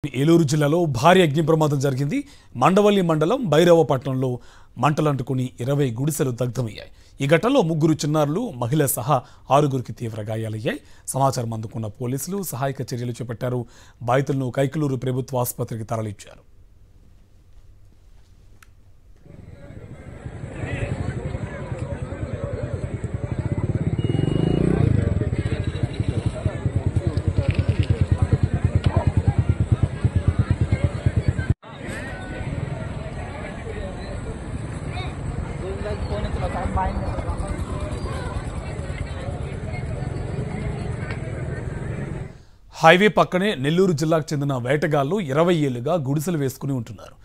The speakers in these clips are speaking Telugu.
ఏలూరు జిల్లాలో భారీ అగ్ని ప్రమాదం జరిగింది. మండవల్లి మండలం భైరవపట్నంలో మంటలంటుకుని 20 గుడిసెలు దగ్ధమయ్యాయి. ఈ ఘటనలో 3 చిన్నారులు, మహిళ సహా 6గురికి తీవ్ర గాయాలయ్యాయి. సమాచారం అందుకున్న పోలీసులు సహాయక చర్యలు చేపట్టారు. బాధితులను కైకలూరు ప్రభుత్వ ఆసుపత్రికి తరలించారు. హైవే పక్కనే నెల్లూరు జిల్లాకు చెందిన వేటగాళ్లు 20 ఏళ్లుగా గుడిసెలు వేసుకుని ఉంటున్నారు.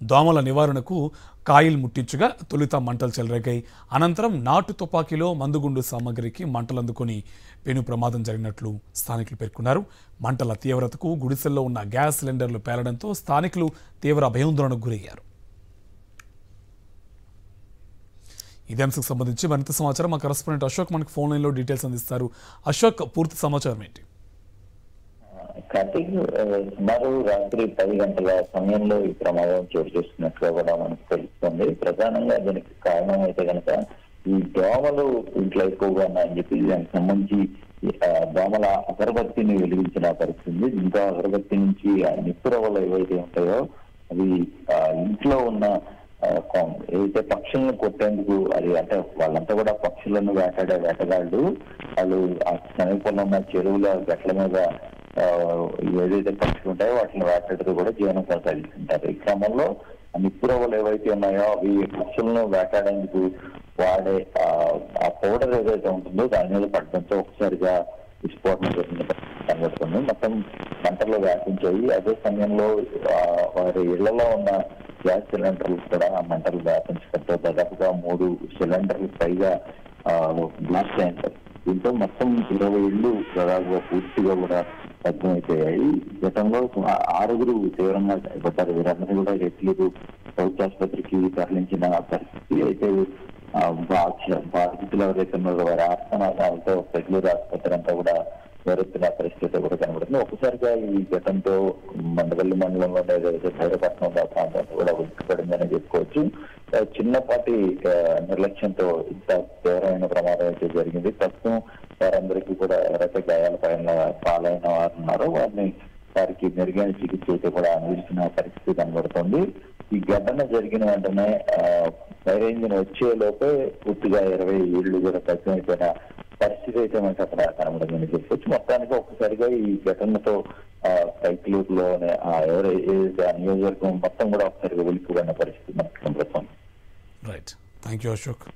దోమల నివారణకు కాయిల్ ముట్టించగా తొలుత మంటలు చెలరేగాయి. అనంతరం నాటు తుపాకీలో మందుగుండు సామగ్రికి మంటలందుకొని పెను ప్రమాదం జరిగినట్లు స్థానికులు పేర్కొన్నారు. మంటల తీవ్రతకు గుడిసెల్లో ఉన్న గ్యాస్ సిలిండర్లు పేలడంతో స్థానికులు తీవ్ర భయాందోళనకు గురయ్యారు. ఇదే అంశకు సంబంధించి మరింత సమాచారం మా కరెస్పాండెంట్ అశోక్ మనకు ఫోన్ లైన్లో డీటెయిల్స్ అందిస్తారు. అశోక్, పూర్తి సమాచారం ఏంటి? కార్తీక్, సుమారు రాత్రి 10 గంటల సమయంలో ఈ ప్రమాదం చోటు చేసుకున్నట్లుగా కూడా మనకు తెలుస్తుంది. ప్రధానంగా దీనికి కారణం అయితే కనుక ఈ దోమలు ఇంట్లో ఎక్కువగా ఉన్నాయని చెప్పి దానికి సంబంధించి దోమల అగరబత్తిని వెలిగించిన పరిస్థితి. ఇంకా అగరబత్తి నుంచి ఆ నిప్పురవలు ఏవైతే ఉంటాయో అవి ఇంట్లో ఉన్న ఏదైతే పక్షులను కొట్టేందుకు అది అంటే వాళ్ళంతా కూడా పక్షులను వేటాడే వేటగాళ్ళు వాళ్ళు ఆ సమీపంలో ఉన్న చెరువుల గట్ల మీద ఏదైతే పక్షులు ఉంటాయో వాటిని వేటాడుతూ కూడా జీవనం కొనసాగిస్తుంటారు. ఈ క్రమంలో నిప్పురవ్వలు ఏవైతే ఉన్నాయో అవి పక్షులను వేటాడేందుకు వాడే ఆ పౌడర్ ఏదైతే ఉంటుందో దాని మీద పడడంతో ఒకసారిగా విస్ఫోటనం కనబడుతుంది. మొత్తం మంటల్లో వ్యాపించాయి. అదే సమయంలో వారి ఇళ్లలో ఉన్న గ్యాస్ సిలిండర్లు కూడా ఆ మంటలు వ్యాపించడంతో దాదాపుగా 3 సిలిండర్లు పైగా బ్లాస్ట్ అయ్యారు. దీంతో మొత్తం 20 ఇళ్లు దాదాపుగా పూర్తిగా కూడా భగ్నమైపోయాయి. గతంలో 6గురు తీవ్రంగా పడ్డారు. వీరందరూ కూడా రెట్లీరు ప్రభుత్వ ఆసుపత్రికి తరలించిన పరిస్థితి. అయితే బాధితులు ఎవరైతే ఉన్నారో వారి ఆర్తనాదాలతో రెట్లీరు ఆసుపత్రి అంతా కూడా వేరెత్తిన పరిస్థితి కూడా కనబడుతుంది. ఒకసారిగా ఈ ఘటనతో మండవల్లి మండలంలో ఏదైతే భైరవపట్నం ప్రాంతాన్ని కూడా ఉలిక్కిపడిందని చెప్పుకోవచ్చు. చిన్నపాటి నిర్లక్ష్యంతో ఇంత తీవ్రమైన ప్రమాదం అయితే జరిగింది. ప్రస్తుతం వారందరికీ కూడా ఎవరైతే గాయాల పాలైన వారు ఉన్నారో వారికి మెరుగైన చికిత్స అయితే కూడా అందిస్తున్న పరిస్థితి కనబడుతుంది. ఈ ఘటన జరిగిన వెంటనే ఫైర్ ఇంజిన్ వచ్చే లోపే పూర్తిగా 20 ఇళ్లు కూడా తగ్గిపోయిన పరిస్థితి అయితే మనకి అక్కడ కనబడిందని చెప్పొచ్చు. మొత్తానికి ఒక్కసారిగా ఈ ఘటనతో కైకలూరులోనే ఏదైతే ఆ నియోజకవర్గం మొత్తం కూడా ఒకసారిగా ఉలిక్కిపడిన పరిస్థితి మనకు కనబడుతుంది. Right, thank you Ashok.